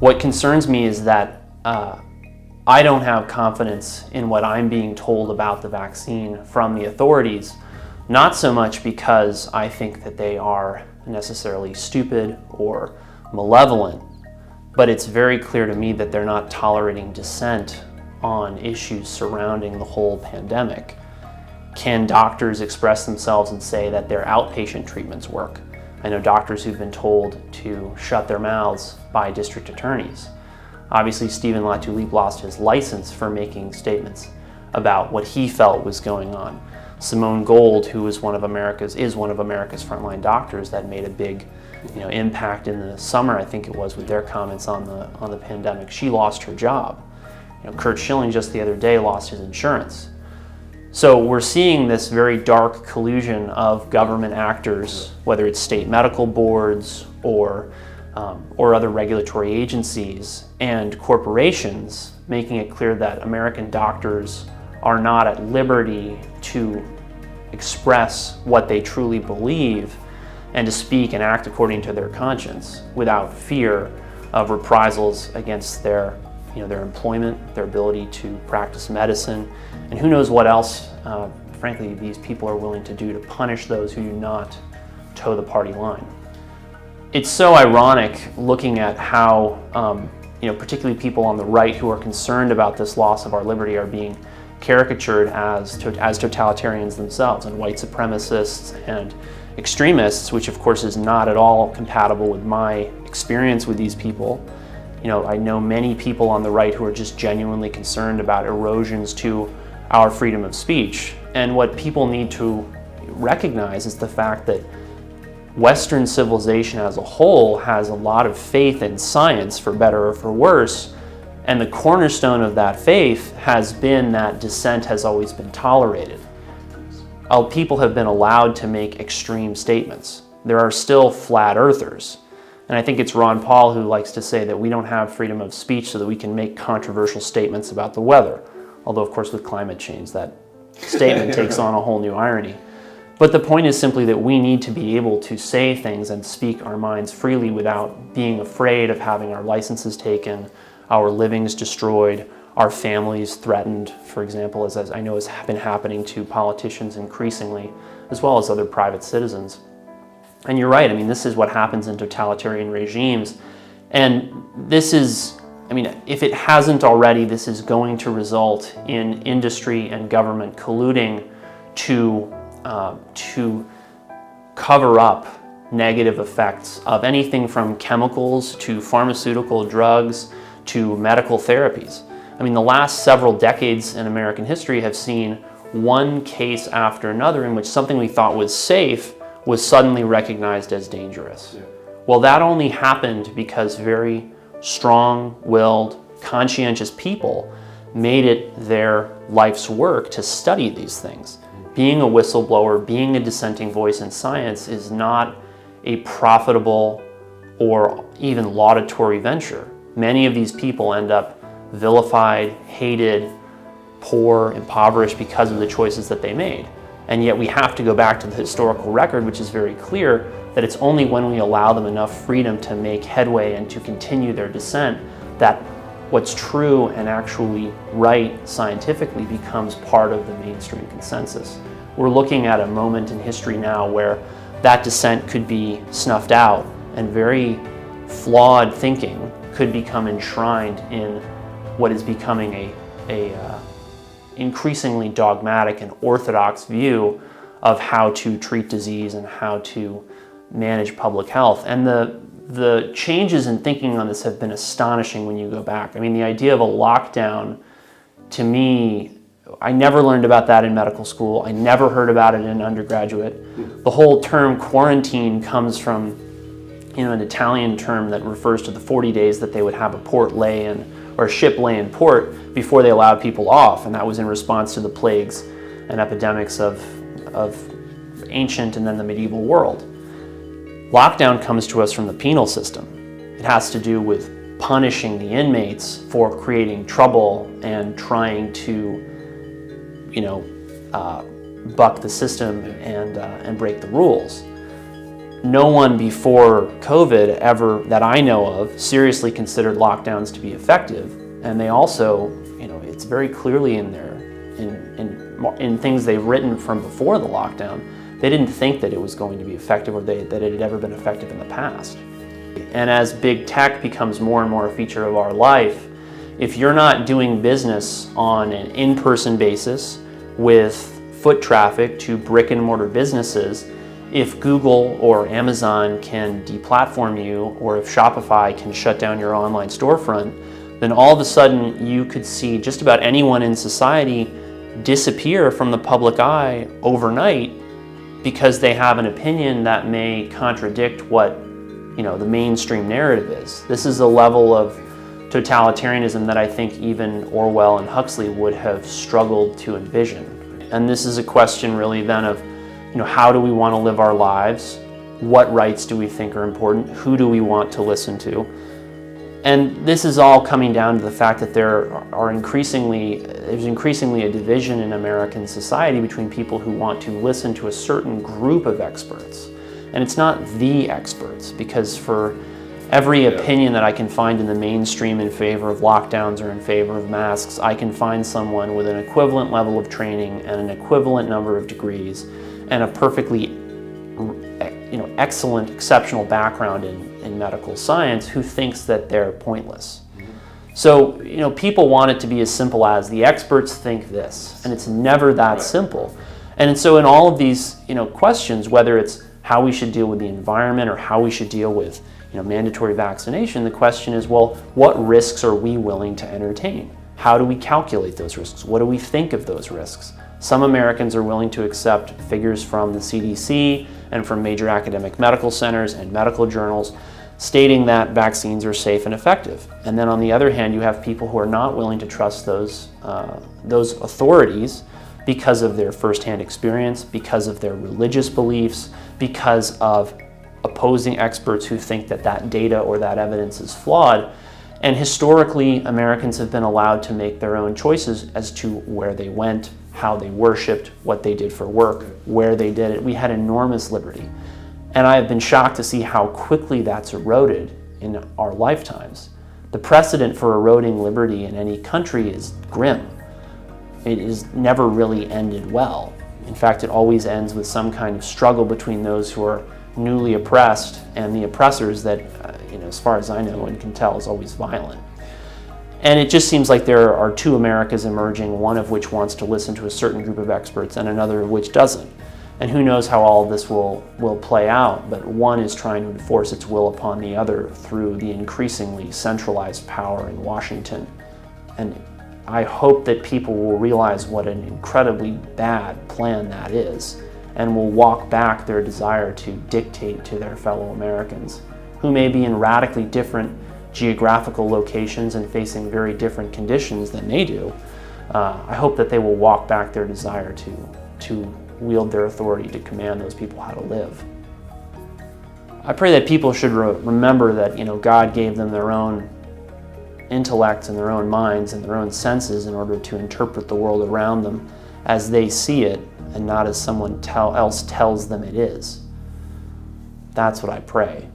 What concerns me is that I don't have confidence in what I'm being told about the vaccine from the authorities, not so much because I think that they are necessarily stupid or malevolent, but it's very clear to me that they're not tolerating dissent on issues surrounding the whole pandemic. Can doctors express themselves and say that their outpatient treatments work? I know doctors who've been told to shut their mouths by district attorneys. Obviously, Stephen Latulippe lost his license for making statements about what he felt was going on. Simone Gold, who is one of America's frontline doctors that made a big impact in the summer, I think it was, with their comments on the pandemic, she lost her job. Curt Schilling just the other day lost his insurance. So we're seeing this very dark collusion of government actors, whether it's state medical boards or other regulatory agencies and corporations, making it clear that American doctors are not at liberty to express what they truly believe and to speak and act according to their conscience without fear of reprisals against their employment, their ability to practice medicine, and who knows what else, frankly, these people are willing to do to punish those who do not toe the party line. It's so ironic looking at how, particularly people on the right who are concerned about this loss of our liberty are being caricatured as totalitarians themselves, and white supremacists and extremists, which of course is not at all compatible with my experience with these people. I know many people on the right who are just genuinely concerned about erosions to our freedom of speech. And what people need to recognize is the fact that Western civilization as a whole has a lot of faith in science, for better or for worse, and the cornerstone of that faith has been that dissent has always been tolerated. People have been allowed to make extreme statements. There are still flat earthers. And I think it's Ron Paul who likes to say that we don't have freedom of speech so that we can make controversial statements about the weather. Although, of course, with climate change, that statement takes on a whole new irony. But the point is simply that we need to be able to say things and speak our minds freely without being afraid of having our licenses taken, our livings destroyed, our families threatened, for example, as I know has been happening to politicians increasingly, as well as other private citizens. And you're right, this is what happens in totalitarian regimes. And this is, if it hasn't already, this is going to result in industry and government colluding to cover up negative effects of anything from chemicals to pharmaceutical drugs to medical therapies. The last several decades in American history have seen one case after another in which something we thought was safe was suddenly recognized as dangerous. Yeah. Well, that only happened because very strong-willed, conscientious people made it their life's work to study these things. Being a whistleblower, being a dissenting voice in science is not a profitable or even laudatory venture. Many of these people end up vilified, hated, poor, impoverished because of the choices that they made. And yet we have to go back to the historical record, which is very clear that it's only when we allow them enough freedom to make headway and to continue their dissent that what's true and actually right scientifically becomes part of the mainstream consensus. We're looking at a moment in history now where that dissent could be snuffed out and very flawed thinking could become enshrined in what is becoming a increasingly dogmatic and orthodox view of how to treat disease and how to manage public health. And the changes in thinking on this have been astonishing when you go back. The idea of a lockdown, to me, I never learned about that in medical school. I never heard about it in undergraduate. The whole term quarantine comes from an Italian term that refers to the 40 days that they would have a port lay in, or a ship lay in port before they allowed people off, and that was in response to the plagues and epidemics of ancient and then the medieval world. Lockdown comes to us from the penal system. It has to do with punishing the inmates for creating trouble and trying to, buck the system and break the rules. no one before COVID ever, that I know of, seriously considered lockdowns to be effective. And they also, it's very clearly in there, in things they've written from before the lockdown, they didn't think that it was going to be effective, or that it had ever been effective in the past. And as big tech becomes more and more a feature of our life, if you're not doing business on an in-person basis with foot traffic to brick and mortar businesses, if Google or Amazon can deplatform you, or if Shopify can shut down your online storefront, then all of a sudden you could see just about anyone in society disappear from the public eye overnight because they have an opinion that may contradict what the mainstream narrative is. This is a level of totalitarianism that I think even Orwell and Huxley would have struggled to envision. And this is a question really then of, how do we want to live our lives? What rights do we think are important? Who do we want to listen to? And this is all coming down to the fact that there's increasingly a division in American society between people who want to listen to a certain group of experts. And it's not the experts, because for every opinion that I can find in the mainstream in favor of lockdowns or in favor of masks, I can find someone with an equivalent level of training and an equivalent number of degrees and a perfectly excellent, exceptional background in medical science who thinks that they're pointless. So, people want it to be as simple as the experts think this, and it's never that simple. And so in all of these, questions, whether it's how we should deal with the environment or how we should deal with, mandatory vaccination, the question is, well, what risks are we willing to entertain? How do we calculate those risks? What do we think of those risks? Some Americans are willing to accept figures from the CDC and from major academic medical centers and medical journals stating that vaccines are safe and effective. And then on the other hand, you have people who are not willing to trust those authorities because of their firsthand experience, because of their religious beliefs, because of opposing experts who think that data or that evidence is flawed. And historically, Americans have been allowed to make their own choices as to where they went, how they worshiped, what they did for work, where they did it. We had enormous liberty. And I have been shocked to see how quickly that's eroded in our lifetimes. The precedent for eroding liberty in any country is grim. It is never really ended well. In fact, it always ends with some kind of struggle between those who are newly oppressed and the oppressors that, as far as I know and can tell, is always violent. And it just seems like there are two Americas emerging, one of which wants to listen to a certain group of experts and another of which doesn't. And who knows how all of this will play out, but one is trying to enforce its will upon the other through the increasingly centralized power in Washington. And I hope that people will realize what an incredibly bad plan that is, and will walk back their desire to dictate to their fellow Americans, who may be in radically different geographical locations and facing very different conditions than they do. I hope that they will walk back their desire to wield their authority to command those people how to live. I pray that people should remember that God gave them their own intellects and their own minds and their own senses in order to interpret the world around them as they see it, and not as someone else tells them it is. That's what I pray.